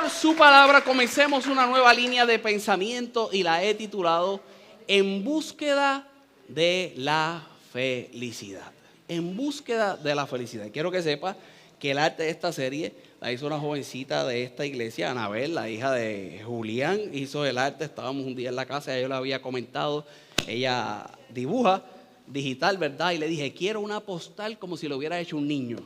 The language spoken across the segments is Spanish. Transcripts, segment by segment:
por su palabra. Comencemos una nueva línea de pensamiento y la he titulado En búsqueda de la felicidad. En búsqueda de la felicidad. Quiero que sepa que el arte de esta serie la hizo una jovencita de esta iglesia, Anabel, la hija de Julián, hizo el arte. Estábamos un día en la casa, yo le había comentado, ella dibuja digital, ¿verdad? Y le dije, quiero una postal como si lo hubiera hecho un niño.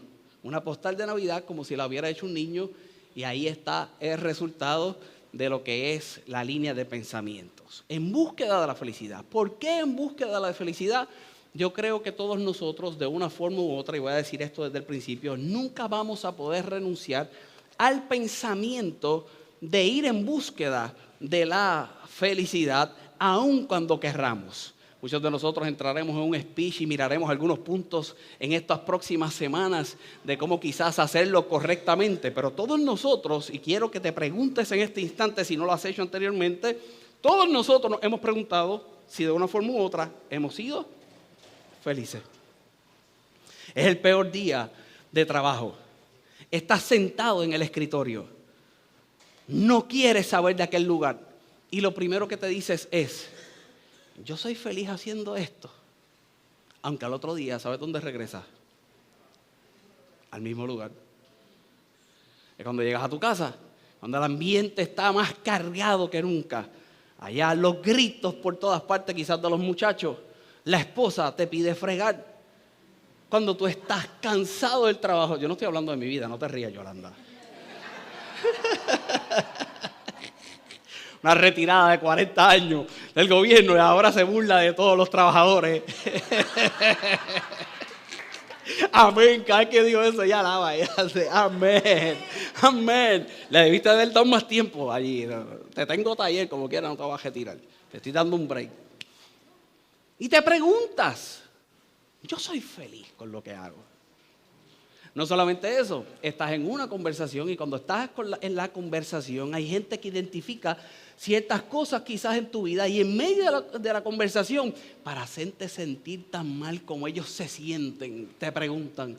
Una postal de Navidad como si la hubiera hecho un niño. Y ahí está el resultado de lo que es la línea de pensamientos. En búsqueda de la felicidad. ¿Por qué en búsqueda de la felicidad? Yo creo que todos nosotros, de una forma u otra, y voy a decir esto desde el principio, nunca vamos a poder renunciar al pensamiento de ir en búsqueda de la felicidad, aun cuando querramos. Muchos de nosotros entraremos en un speech y miraremos algunos puntos en estas próximas semanas de cómo quizás hacerlo correctamente. Pero todos nosotros, y quiero que te preguntes en este instante si no lo has hecho anteriormente, todos nosotros nos hemos preguntado si de una forma u otra hemos sido felices. Es el peor día de trabajo. Estás sentado en el escritorio. No quieres saber de aquel lugar. Y lo primero que te dices es, yo soy feliz haciendo esto. Aunque al otro día, ¿sabes dónde regresas? Al mismo lugar. Es cuando llegas a tu casa, cuando el ambiente está más cargado que nunca. Allá los gritos por todas partes, quizás de los muchachos. La esposa te pide fregar. Cuando tú estás cansado del trabajo. Yo no estoy hablando de mi vida, no te rías, Yolanda. Una retirada de 40 años del gobierno y ahora se burla de todos los trabajadores. Amén. Cada vez que digo eso, ella alaba. Ella hace amén. Amén. Le debiste haber dado más tiempo allí. Te tengo taller, como quiera, no te vas a retirar. Te estoy dando un break. Y te preguntas, yo soy feliz con lo que hago. No solamente eso, estás en una conversación y cuando estás en la conversación hay gente que identifica ciertas cosas quizás en tu vida y en medio de la conversación, para hacerte sentir tan mal como ellos se sienten, te preguntan,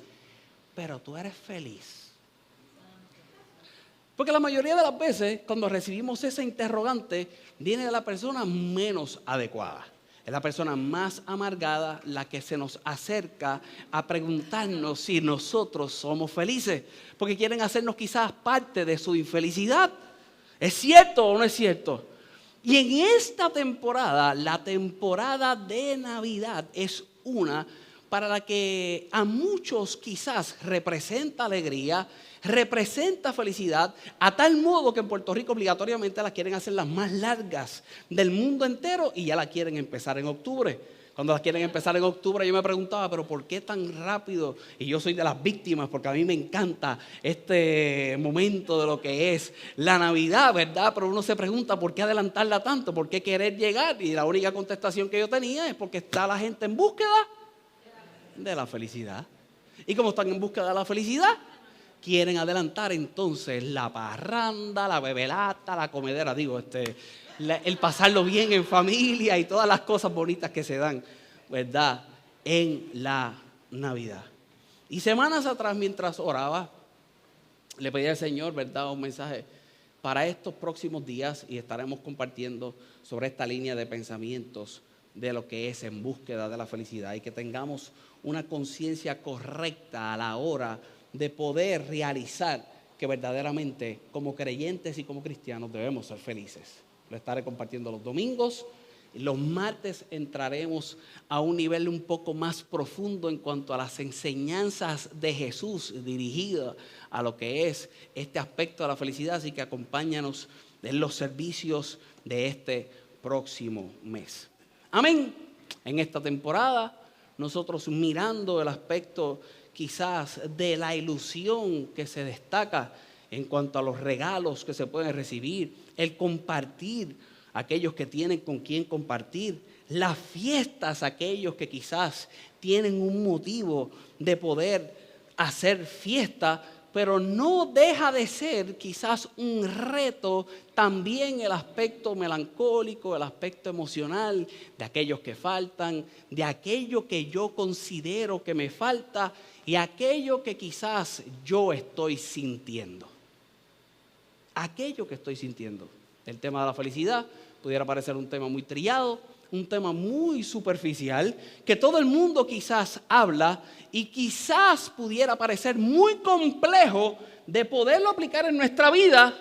pero tú eres feliz. Porque la mayoría de las veces cuando recibimos esa interrogante viene de la persona menos adecuada. Es la persona más amargada la que se nos acerca a preguntarnos si nosotros somos felices. Porque quieren hacernos quizás parte de su infelicidad. ¿Es cierto o no es cierto? Y en esta temporada, la temporada de Navidad es una para la que a muchos quizás representa alegría, representa felicidad, a tal modo que en Puerto Rico obligatoriamente las quieren hacer las más largas del mundo entero y ya la quieren empezar en octubre. Cuando las quieren empezar en octubre yo me preguntaba, pero ¿por qué tan rápido? Y yo soy de las víctimas porque a mí me encanta este momento de lo que es la Navidad, ¿verdad? Pero uno se pregunta, ¿por qué adelantarla tanto? ¿Por qué querer llegar? Y la única contestación que yo tenía es porque está la gente en búsqueda de la felicidad. Y como están en búsqueda de la felicidad, quieren adelantar entonces la parranda, la bebelata, la comedera, el pasarlo bien en familia y todas las cosas bonitas que se dan, ¿verdad? En la Navidad. Y semanas atrás, mientras oraba, le pedí al Señor, ¿verdad? Un mensaje para estos próximos días y estaremos compartiendo sobre esta línea de pensamientos de lo que es en búsqueda de la felicidad y que tengamos una conciencia correcta a la hora de poder realizar que verdaderamente como creyentes y como cristianos debemos ser felices. Lo estaré compartiendo los domingos. Los martes entraremos a un nivel un poco más profundo en cuanto a las enseñanzas de Jesús dirigidas a lo que es este aspecto de la felicidad. Así que acompáñanos en los servicios de este próximo mes. Amén. En esta temporada nosotros mirando el aspecto quizás de la ilusión que se destaca en cuanto a los regalos que se pueden recibir, el compartir, aquellos que tienen con quién compartir, las fiestas, aquellos que quizás tienen un motivo de poder hacer fiesta, pero no deja de ser quizás un reto también el aspecto melancólico, el aspecto emocional de aquellos que faltan, de aquello que yo considero que me falta y aquello que quizás yo estoy sintiendo. aquello que estoy sintiendo. El tema de la felicidad pudiera parecer un tema muy trillado, un tema muy superficial, que todo el mundo quizás habla y quizás pudiera parecer muy complejo de poderlo aplicar en nuestra vida,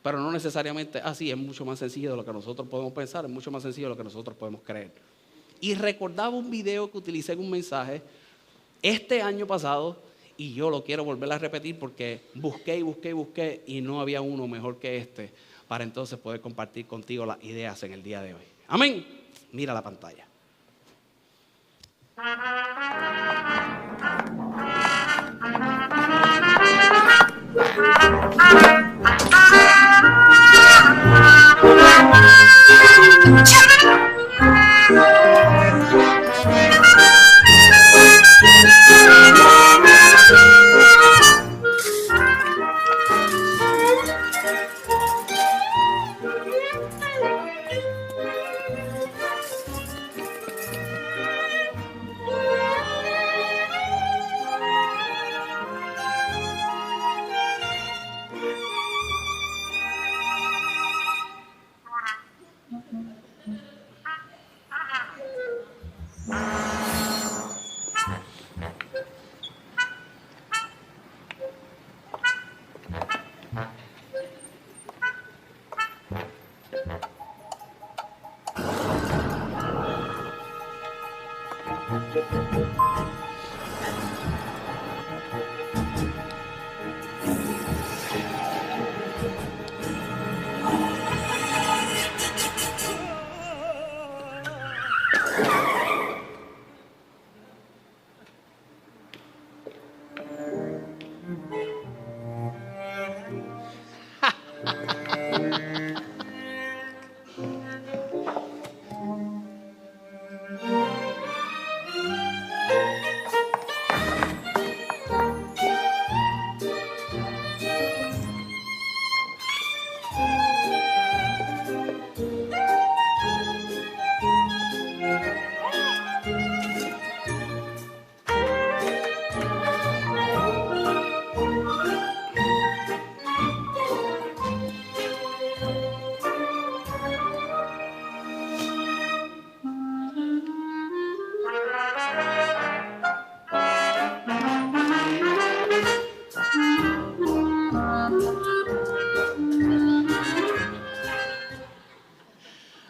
pero no necesariamente así. Es mucho más sencillo de lo que nosotros podemos pensar, es mucho más sencillo de lo que nosotros podemos creer. Y recordaba un video que utilicé en un mensaje este año pasado, y yo lo quiero volver a repetir porque busqué y no había uno mejor que este para entonces poder compartir contigo las ideas en el día de hoy. Amén. Mira la pantalla.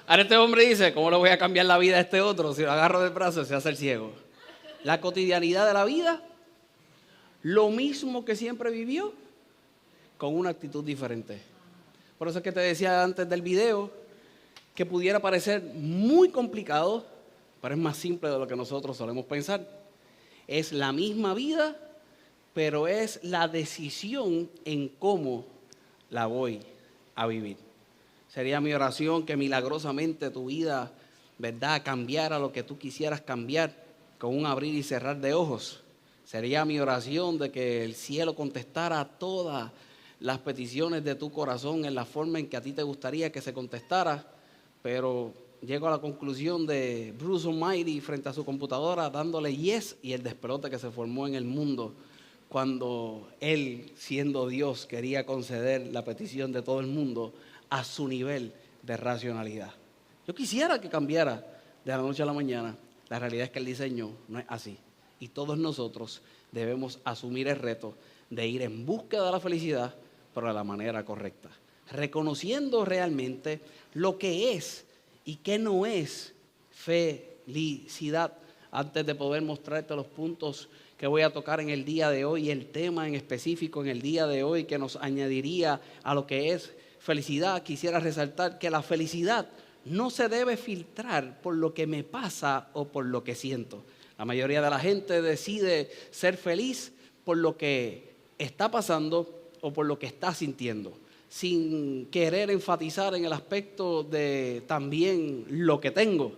Ahora este hombre dice, ¿cómo le voy a cambiar la vida a este otro? Si lo agarro del brazo se hace el ciego. La cotidianidad de la vida, lo mismo que siempre vivió, con una actitud diferente. Por eso es que te decía antes del video, que pudiera parecer muy complicado, pero es más simple de lo que nosotros solemos pensar. Es la misma vida, pero es la decisión en cómo la voy a vivir. Sería mi oración que milagrosamente tu vida, ¿verdad?, cambiara lo que tú quisieras cambiar con un abrir y cerrar de ojos. Sería mi oración de que el cielo contestara todas las peticiones de tu corazón en la forma en que a ti te gustaría que se contestara, pero llego a la conclusión de Bruce Almighty frente a su computadora dándole yes y el despelote que se formó en el mundo cuando él, siendo Dios, quería conceder la petición de todo el mundo a su nivel de racionalidad. Yo quisiera que cambiara de la noche a la mañana. La realidad es que el diseño no es así. Y todos nosotros debemos asumir el reto de ir en búsqueda de la felicidad, pero de la manera correcta. Reconociendo realmente lo que es y qué no es felicidad. Antes de poder mostrarte los puntos que voy a tocar en el día de hoy, y el tema en específico en el día de hoy que nos añadiría a lo que es felicidad, quisiera resaltar que la felicidad no se debe filtrar por lo que me pasa o por lo que siento. La mayoría de la gente decide ser feliz por lo que está pasando o por lo que está sintiendo, sin querer enfatizar en el aspecto de también lo que tengo.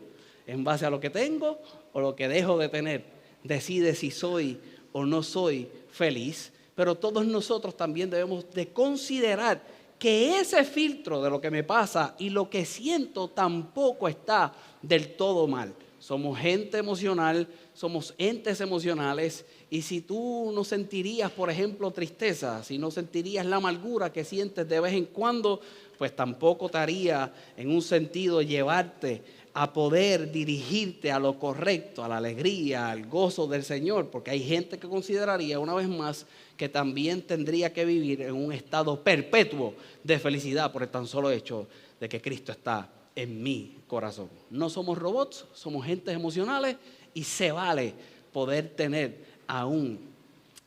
En base a lo que tengo o lo que dejo de tener, decide si soy o no soy feliz. Pero todos nosotros también debemos de considerar que ese filtro de lo que me pasa y lo que siento tampoco está del todo mal. Somos gente emocional, somos entes emocionales. Y si tú no sentirías, por ejemplo, tristeza, si no sentirías la amargura que sientes de vez en cuando, pues tampoco te haría en un sentido llevarte a poder dirigirte a lo correcto, a la alegría, al gozo del Señor, porque hay gente que consideraría una vez más que también tendría que vivir en un estado perpetuo de felicidad por el tan solo hecho de que Cristo está en mi corazón. No somos robots, somos gentes emocionales y se vale poder tener aún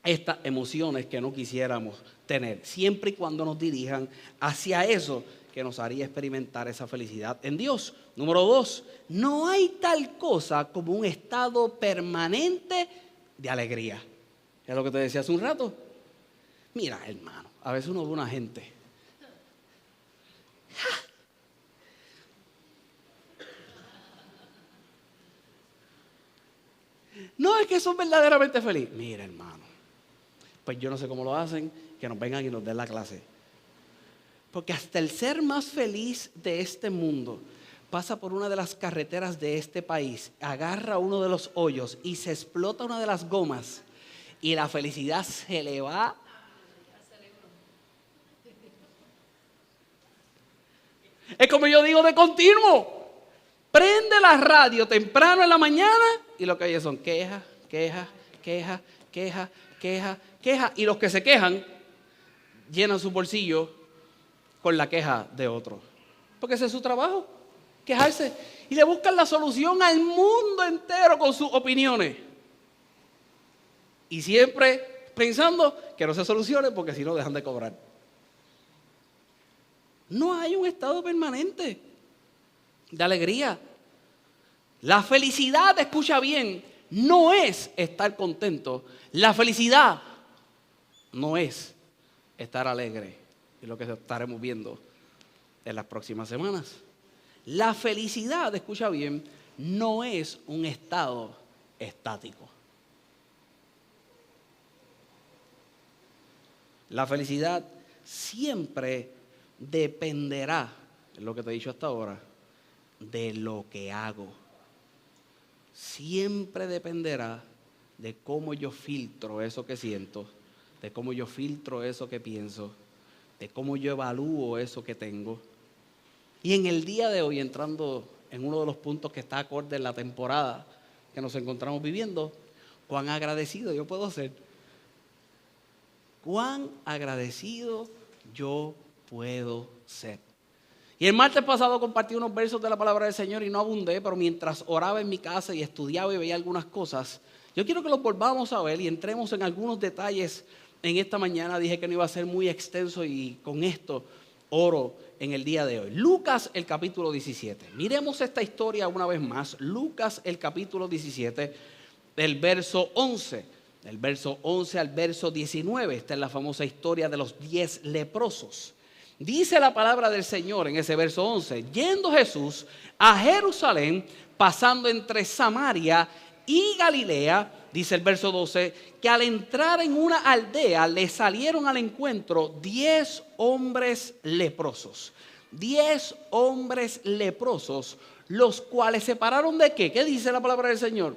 estas emociones que no quisiéramos tener, siempre y cuando nos dirijan hacia eso que nos haría experimentar esa felicidad en Dios. Número 2, no hay tal cosa como un estado permanente de alegría. Es lo que te decía hace un rato. Mira, hermano, a veces uno ve una gente. No, es que son verdaderamente felices. Mira, hermano, pues yo no sé cómo lo hacen, que nos vengan y nos den la clase. Porque hasta el ser más feliz de este mundo pasa por una de las carreteras de este país, agarra uno de los hoyos y se explota una de las gomas y la felicidad se le va. Es como yo digo de continuo. Prende la radio temprano en la mañana y lo que hay son quejas, quejas, quejas, quejas, quejas, quejas. Y los que se quejan llenan su bolsillo con la queja de otros. Porque ese es su trabajo, quejarse. Y le buscan la solución al mundo entero con sus opiniones. Y siempre pensando que no se solucione porque si no dejan de cobrar. No hay un estado permanente de alegría. La felicidad, escucha bien, no es estar contento. La felicidad no es estar alegre. Es lo que estaremos viendo en las próximas semanas. La felicidad, escucha bien, no es un estado estático. La felicidad siempre dependerá, es lo que te he dicho hasta ahora, de lo que hago. Siempre dependerá de cómo yo filtro eso que siento, de cómo yo filtro eso que pienso, de cómo yo evalúo eso que tengo. Y en el día de hoy, entrando en uno de los puntos que está acorde en la temporada que nos encontramos viviendo, cuán agradecido yo puedo ser. Cuán agradecido yo puedo ser. Y el martes pasado compartí unos versos de la palabra del Señor y no abundé, pero mientras oraba en mi casa y estudiaba y veía algunas cosas, yo quiero que los volvamos a ver y entremos en algunos detalles en esta mañana. Dije que no iba a ser muy extenso y con esto oro en el día de hoy. Lucas el capítulo 17. Miremos esta historia una vez más. Lucas el capítulo 17, del verso 11. Del verso 11 al verso 19. Esta es la famosa historia de los 10 leprosos. Dice la palabra del Señor en ese verso 11. Yendo Jesús a Jerusalén, pasando entre Samaria y Galilea, dice el verso 12, que al entrar en una aldea le salieron al encuentro 10 hombres leprosos. 10 hombres leprosos, los cuales se pararon de ¿qué? ¿Qué dice la palabra del Señor?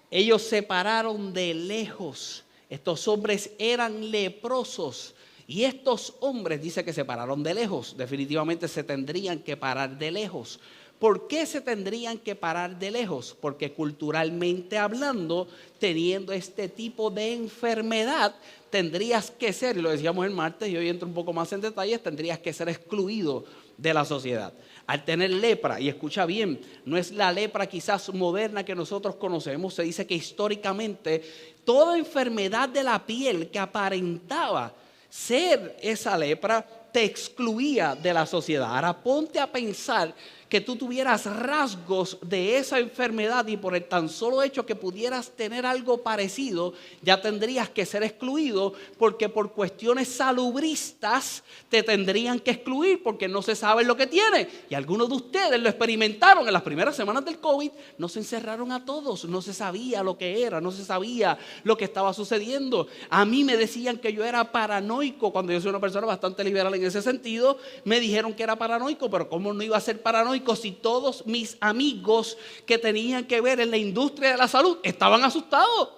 Ellos se pararon de lejos. Estos hombres eran leprosos. Y estos hombres dice que se pararon de lejos. Definitivamente se tendrían que parar de lejos. ¿Por qué se tendrían que parar de lejos? Porque culturalmente hablando, teniendo este tipo de enfermedad, tendrías que ser, y lo decíamos el martes y hoy entro un poco más en detalles, tendrías que ser excluido de la sociedad. Al tener lepra, y escucha bien, no es la lepra quizás moderna que nosotros conocemos, se dice que históricamente toda enfermedad de la piel que aparentaba ser esa lepra te excluía de la sociedad. Ahora ponte a pensar que tú tuvieras rasgos de esa enfermedad y por el tan solo hecho que pudieras tener algo parecido, ya tendrías que ser excluido porque por cuestiones salubristas te tendrían que excluir porque no se sabe lo que tiene. Y algunos de ustedes lo experimentaron en las primeras semanas del COVID, no se encerraron a todos, no se sabía lo que era, no se sabía lo que estaba sucediendo. A mí me decían que yo era paranoico, cuando yo soy una persona bastante liberal en ese sentido, me dijeron que era paranoico, pero ¿cómo no iba a ser paranoico paranoicos y todos mis amigos que tenían que ver en la industria de la salud estaban asustados.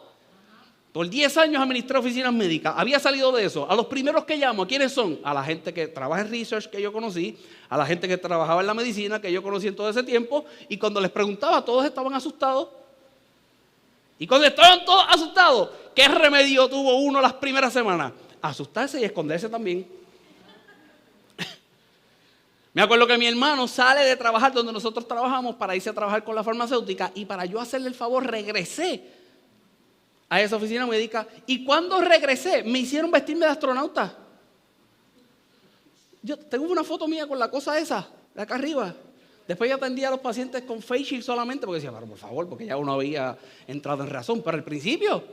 Por 10 años administré oficinas médicas, había salido de eso. A los primeros que llamo, ¿a quiénes son? A la gente que trabaja en research que yo conocí, a la gente que trabajaba en la medicina que yo conocí en todo ese tiempo, y cuando les preguntaba, todos estaban asustados. Y cuando estaban todos asustados, ¿qué remedio tuvo uno las primeras semanas? Asustarse y esconderse también. Me acuerdo que mi hermano sale de trabajar donde nosotros trabajamos para irse a trabajar con la farmacéutica, y para yo hacerle el favor regresé a esa oficina médica, y cuando regresé me hicieron vestirme de astronauta. Yo tengo una foto mía con la cosa esa de acá arriba. Después yo atendía a los pacientes con face shield solamente porque decía, pero por favor, porque ya uno había entrado en razón. Pero al principio,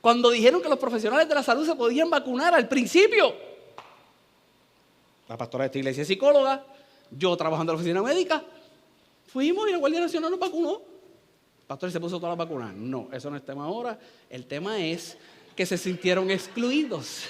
cuando dijeron que los profesionales de la salud se podían vacunar, al principio, la pastora de esta iglesia es psicóloga, yo trabajando en la oficina médica, fuimos y la Guardia Nacional nos vacunó. Pastor, ¿se puso todas las vacunas? No, eso no es tema ahora. El tema es que se sintieron excluidos.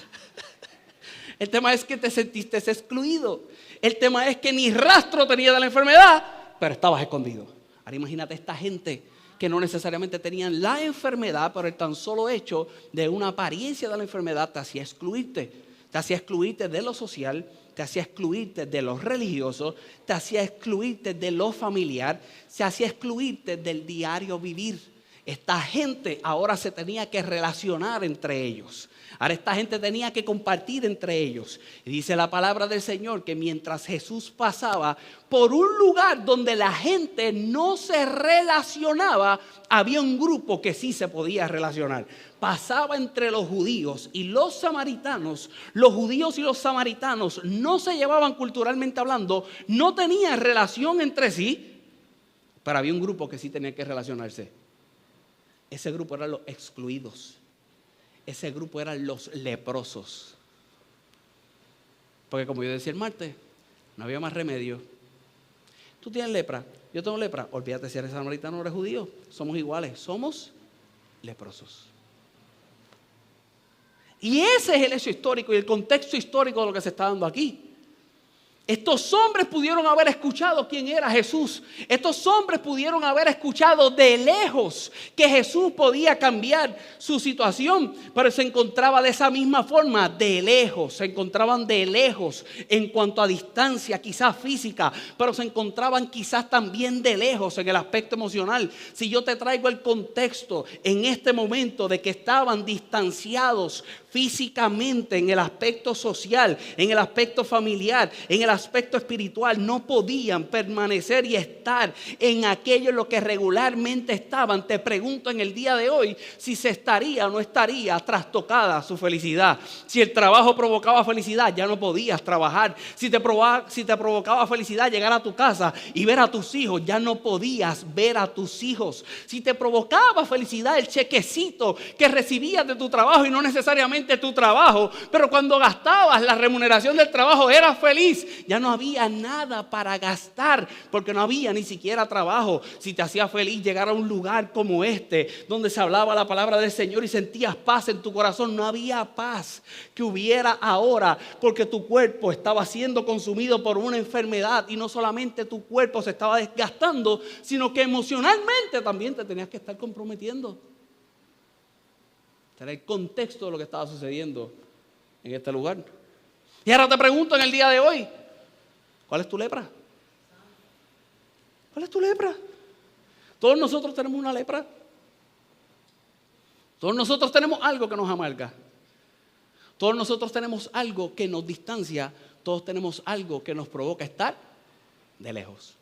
El tema es que te sentiste excluido. El tema es que ni rastro tenía de la enfermedad, pero estabas escondido. Ahora imagínate esta gente que no necesariamente tenían la enfermedad, pero el tan solo hecho de una apariencia de la enfermedad te hacía excluirte. Te hacía excluirte de lo social, te hacía excluirte de lo religioso, te hacía excluirte de lo familiar, se hacía excluirte del diario vivir. Esta gente ahora se tenía que relacionar entre ellos. Ahora esta gente tenía que compartir entre ellos. Y dice la palabra del Señor que mientras Jesús pasaba por un lugar donde la gente no se relacionaba, había un grupo que sí se podía relacionar. Pasaba entre los judíos y los samaritanos. Los judíos y los samaritanos no se llevaban culturalmente hablando, no tenían relación entre sí, pero había un grupo que sí tenía que relacionarse. Ese grupo eran los excluidos. Ese grupo eran los leprosos. Porque como yo decía el martes, no había más remedio. Tú tienes lepra, yo tengo lepra. Olvídate si eres samaritano o eres judío. Somos iguales, somos leprosos. Y ese es el hecho histórico y el contexto histórico de lo que se está dando aquí. Estos hombres pudieron haber escuchado quién era Jesús. Estos hombres pudieron haber escuchado de lejos que Jesús podía cambiar su situación, pero se encontraba de esa misma forma, de lejos. Se encontraban de lejos en cuanto a distancia, quizás física, pero se encontraban quizás también de lejos en el aspecto emocional. Si yo te traigo el contexto en este momento de que estaban distanciados físicamente, en el aspecto social, en el aspecto familiar, en el aspecto espiritual, no podían permanecer y estar en aquello en lo que regularmente estaban. Te pregunto en el día de hoy si se estaría o no estaría trastocada su felicidad. Si el trabajo provocaba felicidad, ya no podías trabajar. Si te provocaba felicidad llegar a tu casa y ver a tus hijos, ya no podías ver a tus hijos. Si te provocaba felicidad el chequecito que recibías de tu trabajo, y no necesariamente tu trabajo, pero cuando gastabas la remuneración del trabajo eras feliz, ya no había nada para gastar porque no había ni siquiera trabajo. Si te hacía feliz llegar a un lugar como este donde se hablaba la palabra del Señor y sentías paz en tu corazón, no había paz que hubiera ahora, porque tu cuerpo estaba siendo consumido por una enfermedad, y no solamente tu cuerpo se estaba desgastando, sino que emocionalmente también te tenías que estar comprometiendo. Era el contexto de lo que estaba sucediendo en este lugar. Y ahora te pregunto en el día de hoy, ¿cuál es tu lepra? ¿Cuál es tu lepra? Todos nosotros tenemos una lepra. Todos nosotros tenemos algo que nos amarga. Todos nosotros tenemos algo que nos distancia. Todos tenemos algo que nos provoca estar de lejos.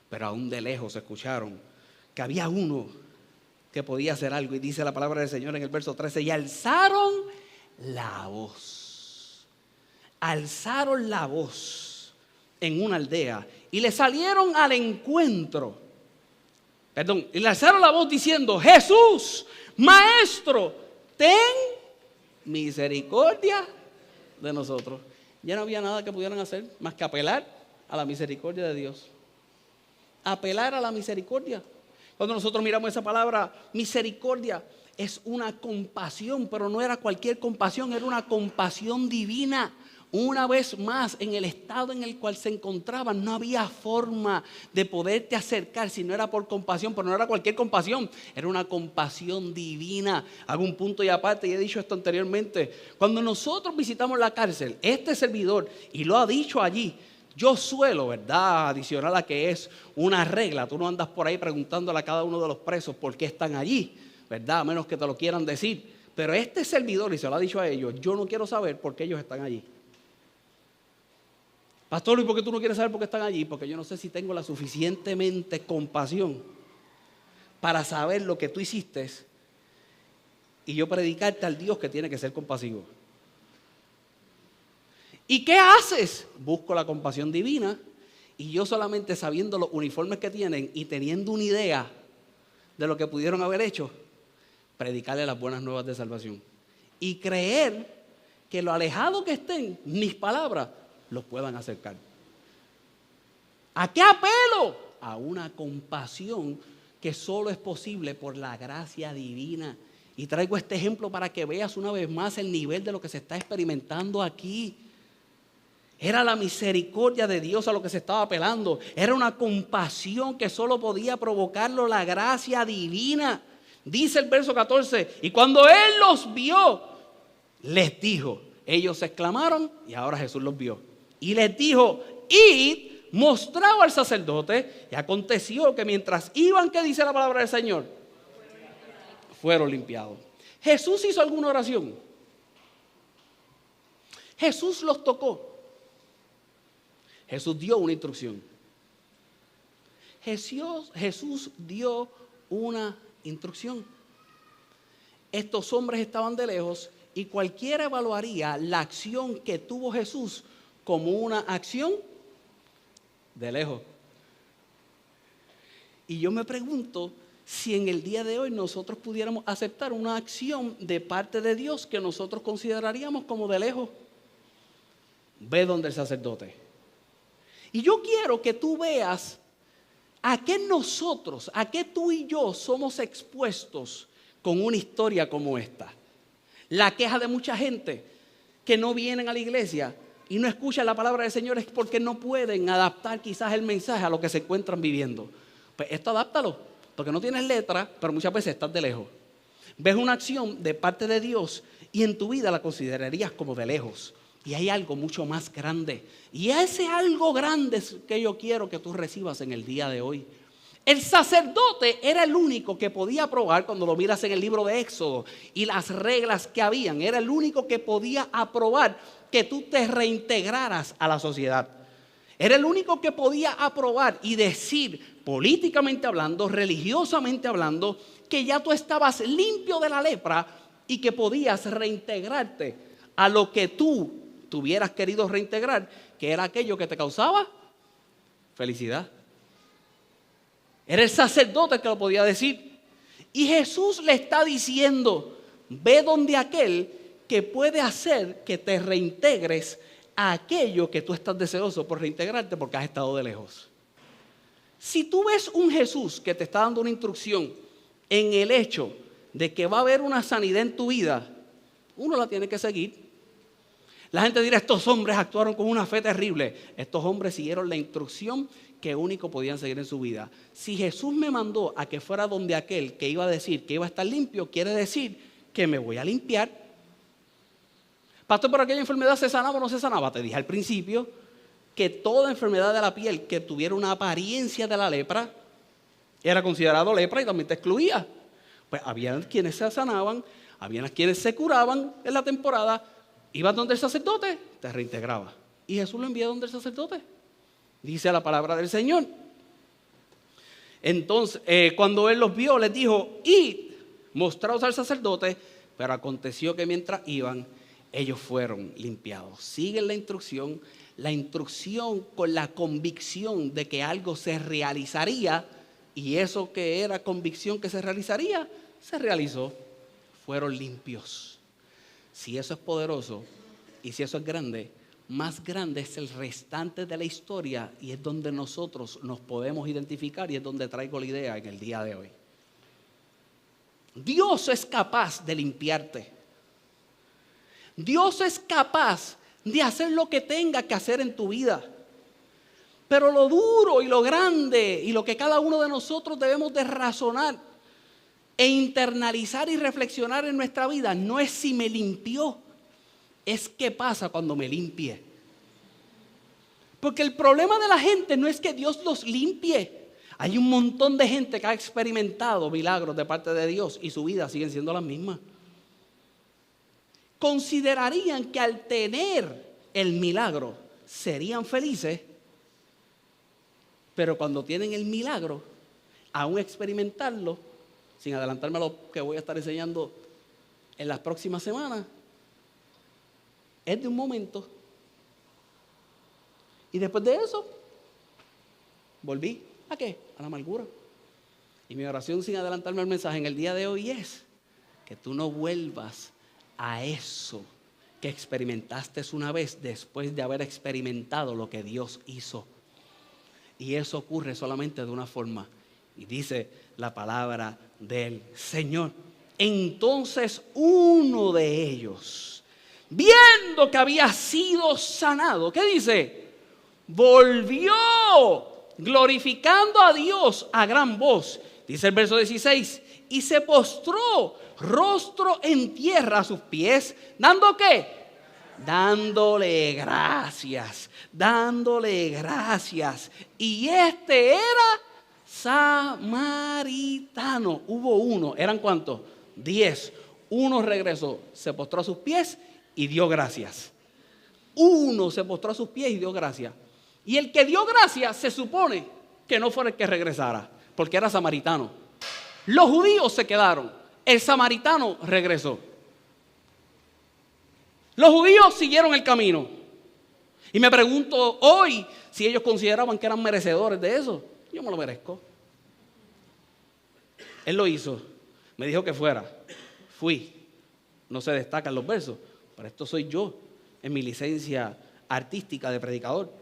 Pero aún de lejos escucharon que había uno que podía hacer algo, y dice la palabra del Señor en el verso 13, y alzaron la voz. Alzaron la voz en una aldea y le salieron al encuentro. Y le alzaron la voz diciendo, Jesús, Maestro, ten misericordia de nosotros. Ya no había nada que pudieran hacer más que apelar a la misericordia de Dios. Apelar a la misericordia. Cuando nosotros miramos esa palabra misericordia, es una compasión, pero no era cualquier compasión, era una compasión divina, Una vez más, en el estado en el cual se encontraban, no había forma de poderte acercar si no era por compasión, pero no era cualquier compasión, era una compasión divina. Hago un punto y aparte, y he dicho esto anteriormente, cuando nosotros visitamos la cárcel, este servidor, y lo ha dicho allí, yo suelo, ¿verdad?, adicional a que es una regla, tú no andas por ahí preguntándole a cada uno de los presos por qué están allí, ¿verdad?, a menos que te lo quieran decir, pero este servidor, y se lo ha dicho a ellos, yo no quiero saber por qué ellos están allí. Pastor, ¿y por qué tú no quieres saber por qué están allí? Porque yo no sé si tengo la suficientemente compasión para saber lo que tú hiciste y yo predicarte al Dios que tiene que ser compasivo. ¿Y qué haces? Busco la compasión divina y yo solamente sabiendo los uniformes que tienen y teniendo una idea de lo que pudieron haber hecho, predicarle las buenas nuevas de salvación y creer que lo alejado que estén mis palabras los puedan acercar. ¿A qué apelo? A una compasión que solo es posible por la gracia divina. Y traigo este ejemplo para que veas una vez más el nivel de lo que se está experimentando aquí. Era la misericordia de Dios a lo que se estaba apelando. Era una compasión que solo podía provocarlo la gracia divina. Dice el verso 14, y cuando Él los vio, les dijo, ellos exclamaron y ahora Jesús los vio. Y les dijo, id, mostrado al sacerdote, y aconteció que mientras iban, ¿qué dice la palabra del Señor? Fueron limpiados. Jesús hizo alguna oración. Jesús los tocó. Jesús dio una instrucción. Jesús dio una instrucción. Estos hombres estaban de lejos y cualquiera evaluaría la acción que tuvo Jesús como una acción de lejos. Y yo me pregunto si en el día de hoy nosotros pudiéramos aceptar una acción de parte de Dios que nosotros consideraríamos como de lejos. Ve donde el sacerdote. Y yo quiero que tú veas a qué nosotros, a qué tú y yo somos expuestos con una historia como esta. La queja de mucha gente que no vienen a la iglesia y no escuchan la palabra del Señor es porque no pueden adaptar quizás el mensaje a lo que se encuentran viviendo. Pues esto adáptalo, porque no tienes letra, pero muchas veces estás de lejos. Ves una acción de parte de Dios y en tu vida la considerarías como de lejos. Y hay algo mucho más grande. Y ese algo grande es que yo quiero que tú recibas en el día de hoy. El sacerdote era el único que podía aprobar, cuando lo miras en el libro de Éxodo y las reglas que habían, era el único que podía aprobar que tú te reintegraras a la sociedad. Era el único que podía aprobar y decir, políticamente hablando, religiosamente hablando, que ya tú estabas limpio de la lepra y que podías reintegrarte a lo que tú hubieras querido reintegrar, que era aquello que te causaba felicidad. Era el sacerdote que lo podía decir. Y Jesús le está diciendo, ve donde aquel que puede hacer que te reintegres a aquello que tú estás deseoso por reintegrarte porque has estado de lejos. Si tú ves un Jesús que te está dando una instrucción en el hecho de que va a haber una sanidad en tu vida, uno la tiene que seguir. La gente dirá, estos hombres actuaron con una fe terrible. Estos hombres siguieron la instrucción que único podían seguir en su vida. Si Jesús me mandó a que fuera donde aquel que iba a decir que iba a estar limpio, quiere decir que me voy a limpiar. Pastor, ¿por aquella enfermedad se sanaba o no se sanaba? Te dije al principio que toda enfermedad de la piel que tuviera una apariencia de la lepra era considerado lepra y también te excluía. Pues había quienes se sanaban, había quienes se curaban en la temporada. Ibas donde el sacerdote, te reintegraba. Y Jesús lo envió donde el sacerdote. Dice la palabra del Señor. Entonces, cuando él los vio, les dijo, id, mostraos al sacerdote. Pero aconteció que mientras iban, ellos fueron limpiados. Siguen la instrucción con la convicción de que algo se realizaría. Y eso que era convicción que se realizaría, se realizó. Fueron limpios. Si eso es poderoso y si eso es grande, más grande es el restante de la historia y es donde nosotros nos podemos identificar y es donde traigo la idea en el día de hoy. Dios es capaz de limpiarte. Dios es capaz de hacer lo que tenga que hacer en tu vida. Pero lo duro y lo grande y lo que cada uno de nosotros debemos de razonar e internalizar y reflexionar en nuestra vida no es si me limpió, es qué pasa cuando me limpie. Porque el problema de la gente no es que Dios los limpie. Hay un montón de gente que ha experimentado milagros de parte de Dios y su vida siguen siendo las mismas. Considerarían que al tener el milagro serían felices, pero cuando tienen el milagro, aún experimentarlo, sin adelantarme a lo que voy a estar enseñando en las próximas semanas, es de un momento. Y después de eso, volví. ¿A qué? A la amargura. Y mi oración, sin adelantarme al mensaje en el día de hoy, es que tú no vuelvas a eso que experimentaste una vez después de haber experimentado lo que Dios hizo. Y eso ocurre solamente de una forma. Y dice la palabra del Señor. Entonces uno de ellos, viendo que había sido sanado, ¿qué dice? Volvió glorificando a Dios a gran voz. Dice el verso 16. Y se postró rostro en tierra a sus pies. ¿Dando qué? Dándole gracias. Dándole gracias. Y este era samaritano. Hubo uno. ¿Eran cuántos? 10. Uno regresó, se postró a sus pies y dio gracias. Uno se postró a sus pies y dio gracias. Y el que dio gracias se supone que no fue el que regresara, porque era samaritano. Los judíos se quedaron, el samaritano regresó. Los judíos siguieron el camino. Y me pregunto hoy si ellos consideraban que eran merecedores de eso. Yo me lo merezco. Él lo hizo, me dijo que fuera, fui. No se destacan los versos, pero esto soy yo en mi licencia artística de predicador.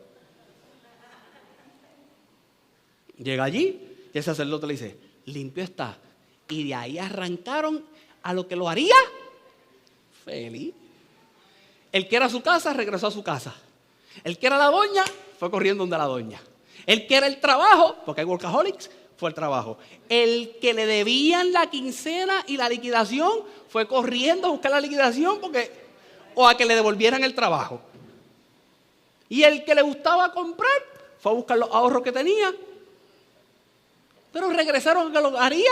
Llega allí y el sacerdote le dice, limpio está. Y de ahí arrancaron a lo que lo haría feliz. El que era su casa regresó a su casa. El que era la doña fue corriendo donde la doña. El que era el trabajo, porque hay workaholics, fue el trabajo. El que le debían la quincena y la liquidación fue corriendo a buscar la liquidación o a que le devolvieran el trabajo. Y el que le gustaba comprar fue a buscar los ahorros que tenía. Pero regresaron a que lo haría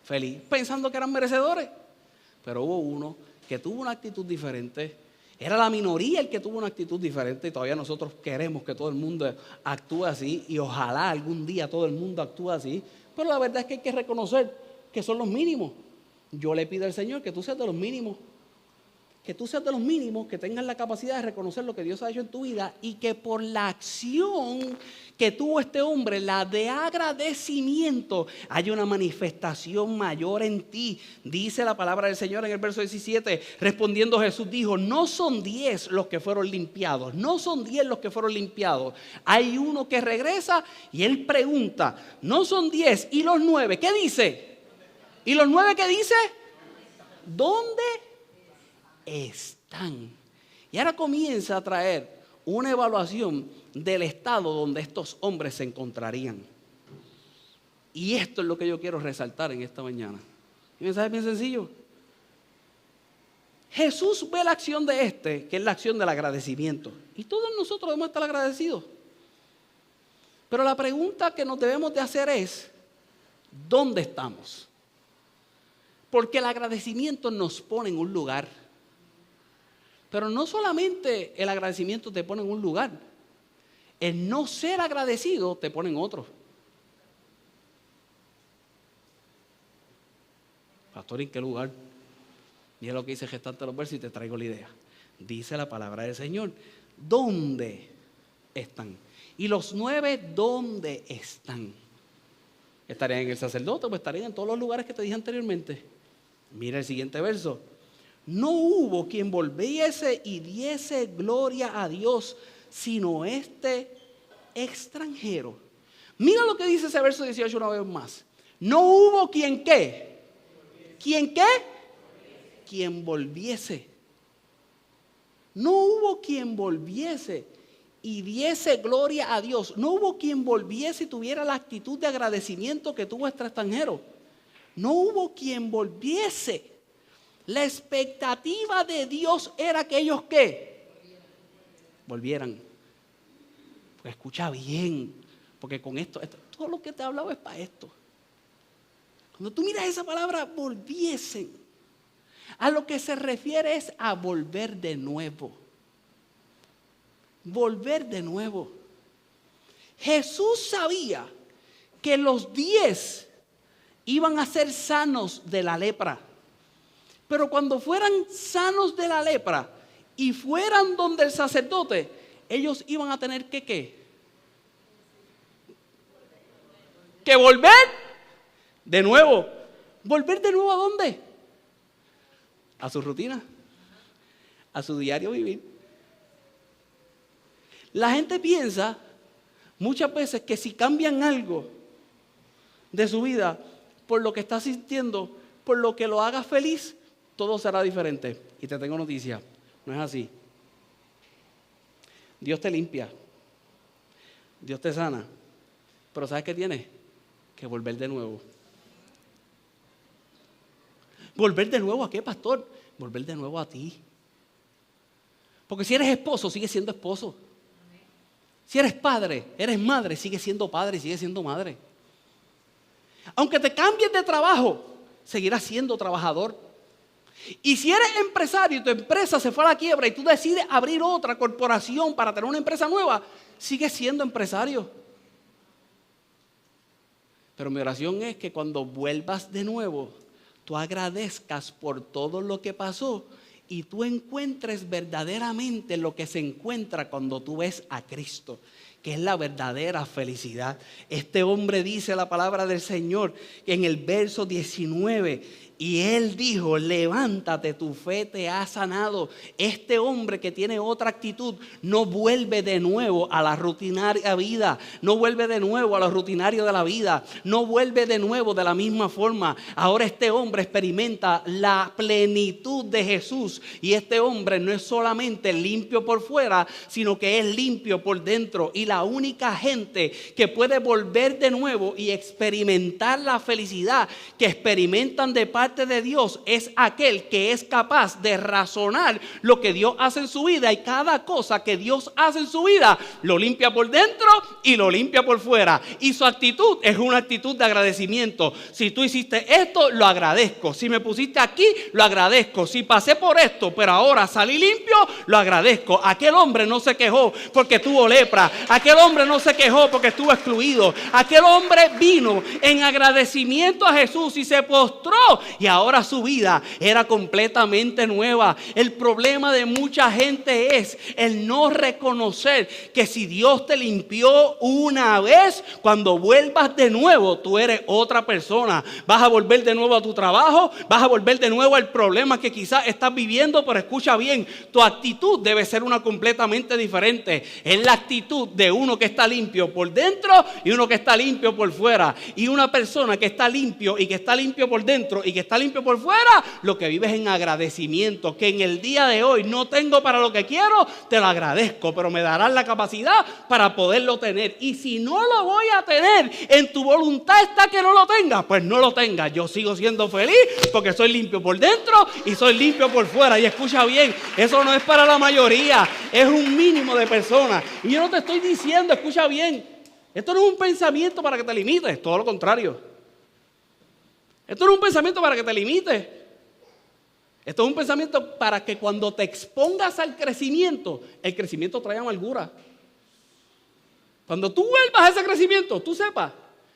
feliz, pensando que eran merecedores. Pero hubo uno que tuvo una actitud diferente. Era la minoría el que tuvo una actitud diferente y todavía nosotros queremos que todo el mundo actúe así y ojalá algún día todo el mundo actúe así. Pero la verdad es que hay que reconocer que son los mínimos. Yo le pido al Señor que tú seas de los mínimos. Que tú seas de los mínimos, que tengas la capacidad de reconocer lo que Dios ha hecho en tu vida y que por la acción que tuvo este hombre, la de agradecimiento, haya una manifestación mayor en ti. Dice la palabra del Señor en el verso 17, respondiendo Jesús dijo, no son 10 los que fueron limpiados, no son 10 los que fueron limpiados. Hay uno que regresa y él pregunta, no son 10 y los 9, ¿qué dice? ¿Y los 9 qué dice? ¿Dónde están? Y ahora comienza a traer una evaluación del estado donde estos hombres se encontrarían. Y esto es lo que yo quiero resaltar en esta mañana. Un mensaje bien sencillo. Jesús ve la acción de que es la acción del agradecimiento. Y todos nosotros debemos estar agradecidos. Pero la pregunta que nos debemos de hacer es, ¿dónde estamos? Porque el agradecimiento nos pone en un lugar. Pero no solamente el agradecimiento te pone en un lugar, el no ser agradecido te pone en otro. Pastor, ¿en qué lugar? Mira lo que dice Gestante de los versos y te traigo la idea. Dice la palabra del Señor, ¿dónde están? Y los 9, ¿dónde están? ¿Estarían en el sacerdote o estarían en todos los lugares que te dije anteriormente? Mira el siguiente verso. No hubo quien volviese y diese gloria a Dios, sino este extranjero. Mira lo que dice ese verso 18 una vez más. No hubo quien ¿qué? ¿Quien qué? Quien volviese. No hubo quien volviese y diese gloria a Dios. No hubo quien volviese y tuviera la actitud de agradecimiento que tuvo este extranjero. No hubo quien volviese. La expectativa de Dios era que ellos ¿qué? Volvieran. Pues escucha bien, porque con esto, todo lo que te he hablado es para esto. Cuando tú miras esa palabra, volviesen. A lo que se refiere es a volver de nuevo. Volver de nuevo. Jesús sabía que los 10 iban a ser sanos de la lepra. Pero cuando fueran sanos de la lepra y fueran donde el sacerdote, ellos iban a tener que ¿qué? Que volver de nuevo. ¿Volver de nuevo a dónde? A su rutina, a su diario vivir. La gente piensa muchas veces que si cambian algo de su vida por lo que está sintiendo, por lo que lo haga feliz, todo será diferente. Y te tengo noticia, no es así. Dios te limpia, Dios te sana, pero ¿sabes qué tienes? Que volver de nuevo. ¿Volver de nuevo a qué, pastor? Volver de nuevo a ti. Porque si eres esposo, sigues siendo esposo. Si eres padre, eres madre, sigues siendo padre y sigues siendo madre. Aunque te cambies de trabajo, seguirás siendo trabajador. Y si eres empresario y tu empresa se fue a la quiebra y tú decides abrir otra corporación para tener una empresa nueva, sigues siendo empresario. Pero mi oración es que cuando vuelvas de nuevo, tú agradezcas por todo lo que pasó y tú encuentres verdaderamente lo que se encuentra cuando tú ves a Cristo, que es la verdadera felicidad. Este hombre dice la palabra del Señor en el verso 19, y él dijo, levántate, tu fe te ha sanado. Este hombre que tiene otra actitud no vuelve de nuevo a la rutinaria vida, no vuelve de nuevo a lo rutinario de la vida, no vuelve de nuevo de la misma forma. Ahora este hombre experimenta la plenitud de Jesús y este hombre no es solamente limpio por fuera, sino que es limpio por dentro. Y la única gente que puede volver de nuevo y experimentar la felicidad que experimentan de parte de Dios es aquel que es capaz de razonar lo que Dios hace en su vida, y cada cosa que Dios hace en su vida lo limpia por dentro y lo limpia por fuera, y su actitud es una actitud de agradecimiento. Si tú hiciste esto, lo agradezco. Si me pusiste aquí, lo agradezco. Si pasé por esto, pero ahora salí limpio, lo agradezco. Aquel hombre no se quejó porque tuvo lepra. Aquel hombre no se quejó porque estuvo excluido. Aquel hombre vino en agradecimiento a Jesús y se postró, y ahora su vida era completamente nueva. El problema de mucha gente es el no reconocer que si Dios te limpió una vez, cuando vuelvas de nuevo, tú eres otra persona. Vas a volver de nuevo a tu trabajo, vas a volver de nuevo al problema que quizás estás viviendo, pero escucha bien, tu actitud debe ser una completamente diferente. Es la actitud de uno que está limpio por dentro y uno que está limpio por fuera. Y una persona que está limpio y que está limpio por dentro y que está limpio por fuera, lo que vives en agradecimiento. Que en el día de hoy no tengo para lo que quiero, te lo agradezco, pero me darás la capacidad para poderlo tener. Y si no lo voy a tener, en tu voluntad está que no lo tenga, pues no lo tenga. Yo sigo siendo feliz porque soy limpio por dentro y soy limpio por fuera. Y escucha bien, eso no es para la mayoría, es un mínimo de personas. Y yo no te estoy diciendo, escucha bien, esto no es un pensamiento para que te limites, todo lo contrario. Esto no es un pensamiento para que te limites. Esto es un pensamiento para que cuando te expongas al crecimiento, el crecimiento trae amargura. Cuando tú vuelvas a ese crecimiento, tú sepas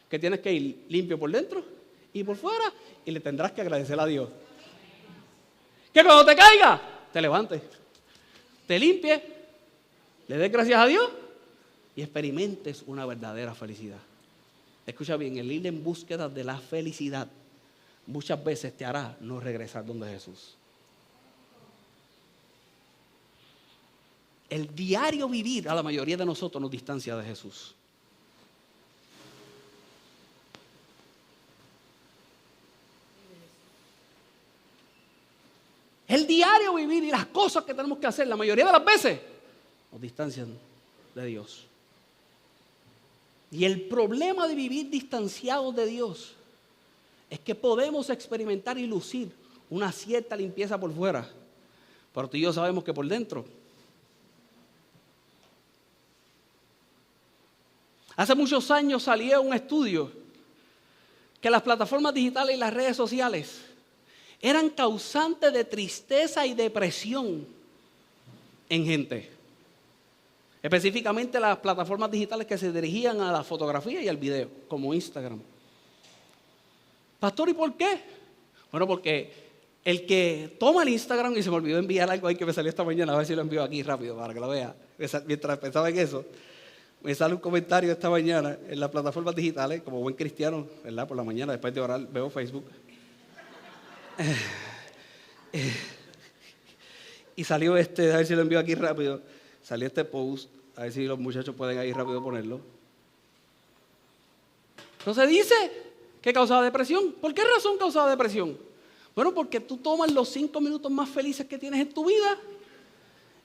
que tienes que ir limpio por dentro y por fuera, y le tendrás que agradecer a Dios. Que cuando te caiga, te levantes, te limpies, le des gracias a Dios y experimentes una verdadera felicidad. Escucha bien, el ir en búsqueda de la felicidad muchas veces te hará no regresar donde Jesús. El diario vivir a la mayoría de nosotros nos distancia de Jesús. El diario vivir y las cosas que tenemos que hacer, la mayoría de las veces, nos distancian de Dios. Y el problema de vivir distanciados de Dios es que podemos experimentar y lucir una cierta limpieza por fuera, pero tú y yo sabemos que por dentro. Hace muchos años salió un estudio que las plataformas digitales y las redes sociales eran causantes de tristeza y depresión en gente. Específicamente las plataformas digitales que se dirigían a la fotografía y al video, como Instagram. Pastor, ¿y por qué? Bueno, porque el que toma el Instagram, y se me olvidó enviar algo ahí que me salió esta mañana, a ver si lo envío aquí rápido para que lo vea. Mientras pensaba en eso, me sale un comentario esta mañana en las plataformas digitales, como buen cristiano, ¿verdad? Por la mañana, después de orar, veo Facebook. Y salió a ver si lo envío aquí rápido. Salió este post, a ver si los muchachos pueden ahí rápido ponerlo. Entonces dice que causaba depresión. ¿Por qué razón causaba depresión? Bueno, porque tú tomas los 5 minutos más felices que tienes en tu vida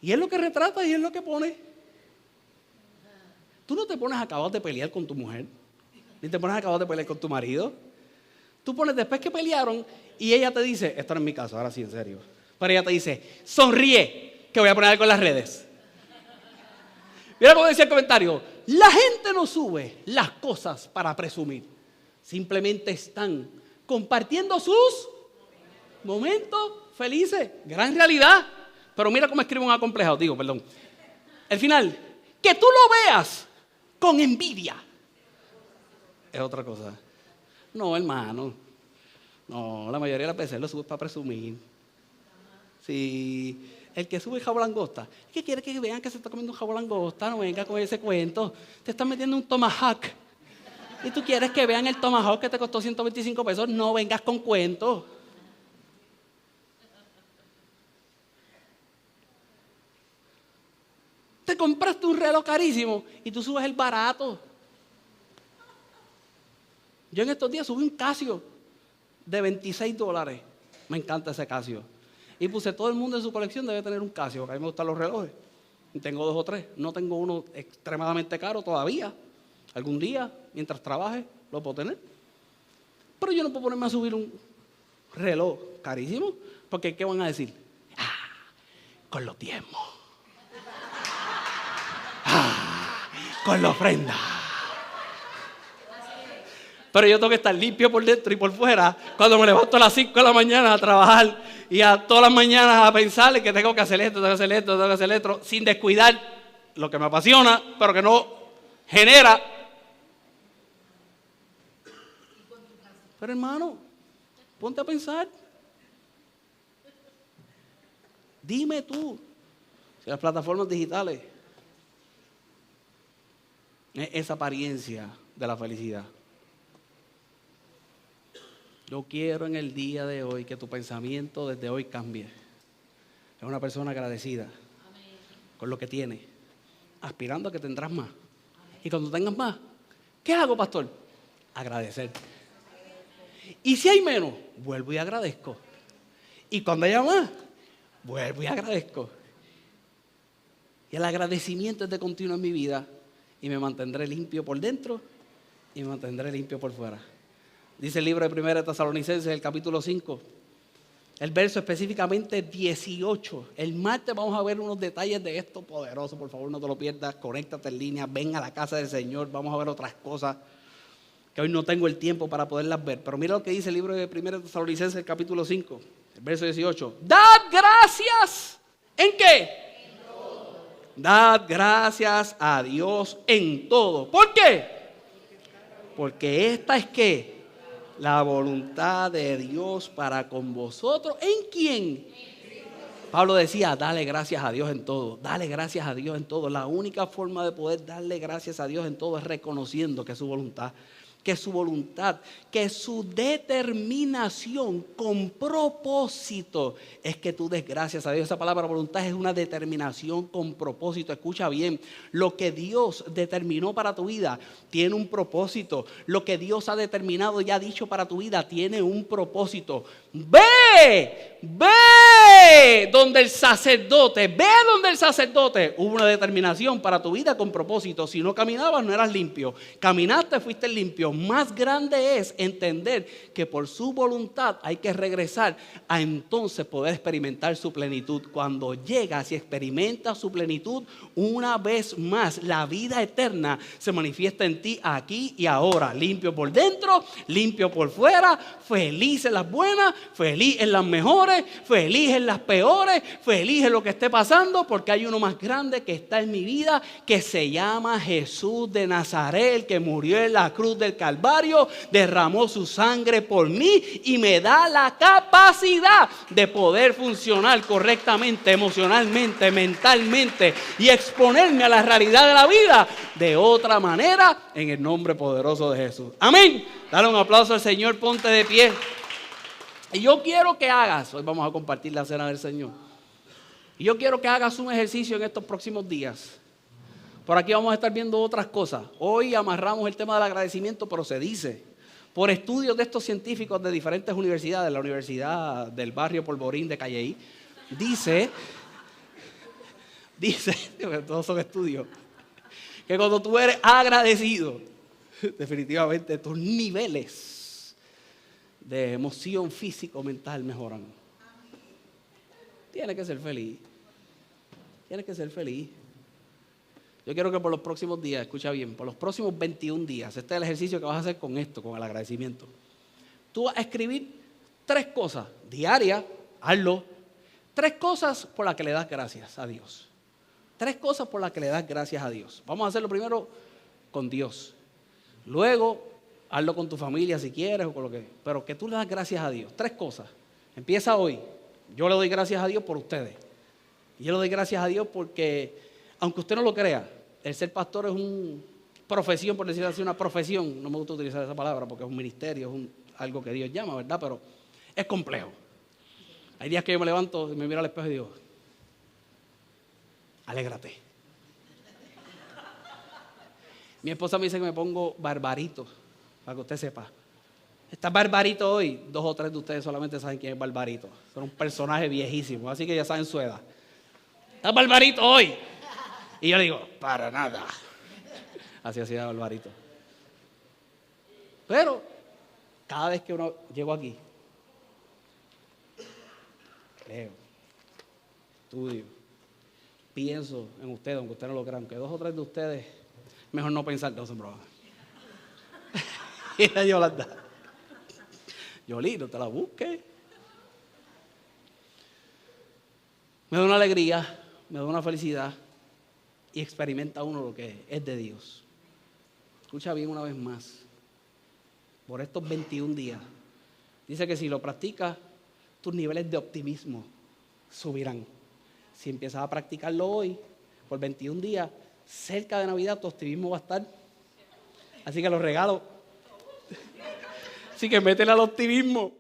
y es lo que retrata y es lo que pone. Tú no te pones a acabar de pelear con tu mujer, ni te pones a acabar de pelear con tu marido. Tú pones después que pelearon y ella te dice, esto no es mi caso, ahora sí, en serio. Pero ella te dice, sonríe, que voy a poner algo en las redes. Mira cómo decía el comentario, la gente no sube las cosas para presumir. Simplemente están compartiendo sus momentos felices. Gran realidad. Pero mira cómo escribe un acomplejado. El final, que tú lo veas con envidia es otra cosa. No, hermano. No, la mayoría de las veces lo subes para presumir. Sí. El que sube jabo langosta, ¿qué quiere que vean que se está comiendo un jabo langosta? No venga con ese cuento. Te están metiendo un tomahawk. Y tú quieres que vean el tomahawk que te costó 125 pesos. No vengas con cuentos. Te compraste un reloj carísimo y tú subes el barato. Yo en estos días subí un Casio de $26. Me encanta ese Casio. Y puse, todo el mundo en su colección debe tener un Casio, porque a mí me gustan los relojes. Y tengo 2 o 3. No tengo uno extremadamente caro todavía. Algún día, mientras trabaje, lo puedo tener. Pero yo no puedo ponerme a subir un reloj carísimo, porque ¿qué van a decir? Con los diezmos. Con la ofrenda. Pero yo tengo que estar limpio por dentro y por fuera cuando me levanto a las 5 de la mañana a trabajar y a todas las mañanas a pensar que tengo que hacer esto, tengo que hacer esto, tengo que hacer esto, sin descuidar lo que me apasiona, pero que no genera. Pero hermano, ponte a pensar. Dime tú, si las plataformas digitales es esa apariencia de la felicidad. Yo quiero en el día de hoy que tu pensamiento desde hoy cambie. Es una persona agradecida con lo que tiene, aspirando a que tendrás más. Y cuando tengas más, ¿qué hago, pastor? Agradecer. Y si hay menos, vuelvo y agradezco. Y cuando haya más, vuelvo y agradezco. Y el agradecimiento es de continuo en mi vida y me mantendré limpio por dentro y me mantendré limpio por fuera. Dice el libro de 1 Tesalonicenses, el capítulo 5, el verso específicamente 18. El martes vamos a ver unos detalles de esto poderoso. Por favor, no te lo pierdas. Conéctate en línea, ven a la casa del Señor. Vamos a ver otras cosas que hoy no tengo el tiempo para poderlas ver. Pero mira lo que dice el libro de 1 Tesalonicenses, el capítulo 5, el verso 18. ¡Dad gracias! ¿En qué? En todo. Dad gracias a Dios en todo. ¿Por qué? Porque esta es ¿qué? La voluntad de Dios para con vosotros. ¿En quién? Pablo decía, dale gracias a Dios en todo. Dale gracias a Dios en todo. La única forma de poder darle gracias a Dios en todo es reconociendo que es su voluntad. Que su voluntad, que su determinación con propósito es que tú des gracias a Dios. Esa palabra voluntad es una determinación con propósito. Escucha bien, lo que Dios determinó para tu vida tiene un propósito. Lo que Dios ha determinado y ha dicho para tu vida tiene un propósito. Ve ve donde el sacerdote, hubo una determinación para tu vida con propósito. Si no caminabas, no eras limpio. Caminaste, fuiste limpio. Más grande es entender que por su voluntad hay que regresar a entonces poder experimentar su plenitud. Cuando llegas y experimentas su plenitud, una vez más, la vida eterna se manifiesta en ti aquí y ahora. Limpio por dentro, limpio por fuera, feliz en las buenas, feliz en las mejores, feliz en las peores, feliz en lo que esté pasando, porque hay uno más grande que está en mi vida, que se llama Jesús de Nazaret, el que murió en la cruz del Calvario, derramó su sangre por mí y me da la capacidad de poder funcionar correctamente, emocionalmente, mentalmente y exponerme a la realidad de la vida de otra manera en el nombre poderoso de Jesús. Amén. Dale un aplauso al Señor, ponte de pie. Y yo quiero que hagas, hoy vamos a compartir la cena del Señor. Y yo quiero que hagas un ejercicio en estos próximos días. Por aquí vamos a estar viendo otras cosas. Hoy amarramos el tema del agradecimiento, pero se dice, por estudios de estos científicos de diferentes universidades, la Universidad del Barrio Polvorín de Calleí, dice, todos son estudios, que cuando tú eres agradecido, definitivamente tus niveles de emoción físico mental mejoran. Tienes que ser feliz. Tienes que ser feliz. Yo quiero que por los próximos días, escucha bien, por los próximos 21 días, este es el ejercicio que vas a hacer con esto, con el agradecimiento. Tú vas a escribir 3 cosas diarias, hazlo. 3 cosas por las que le das gracias a Dios. 3 cosas por las que le das gracias a Dios. Vamos a hacerlo primero con Dios. Luego, hazlo con tu familia si quieres o con lo que. Pero que tú le das gracias a Dios. 3 cosas. Empieza hoy. Yo le doy gracias a Dios por ustedes. Y yo le doy gracias a Dios porque, aunque usted no lo crea, el ser pastor es una profesión, por decirlo así, una profesión. No me gusta utilizar esa palabra porque es un ministerio, es algo que Dios llama, ¿verdad? Pero es complejo. Hay días que yo me levanto y me miro al espejo y digo, alégrate. Mi esposa me dice que me pongo Barbarito, para que usted sepa. Está Barbarito hoy. 2 o 3 de ustedes solamente saben quién es Barbarito. Son un personaje viejísimo, así que ya saben su edad. Está Barbarito hoy. Y yo le digo, para nada. Así hacía Barbarito. Pero cada vez que uno llego aquí, leo, estudio, pienso en ustedes, aunque ustedes no lo crean, aunque 2 o 3 de ustedes, mejor no pensar, no son bromas. Y la Yolanda, Yoli, no te la busques. Me da una alegría, me da una felicidad y experimenta uno lo que es de Dios. Escucha bien una vez más. Por estos 21 días, dice que si lo practicas, tus niveles de optimismo subirán. Si empiezas a practicarlo hoy, por 21 días, cerca de Navidad, tu optimismo va a estar. Así que los regalos. Así que métele al optimismo.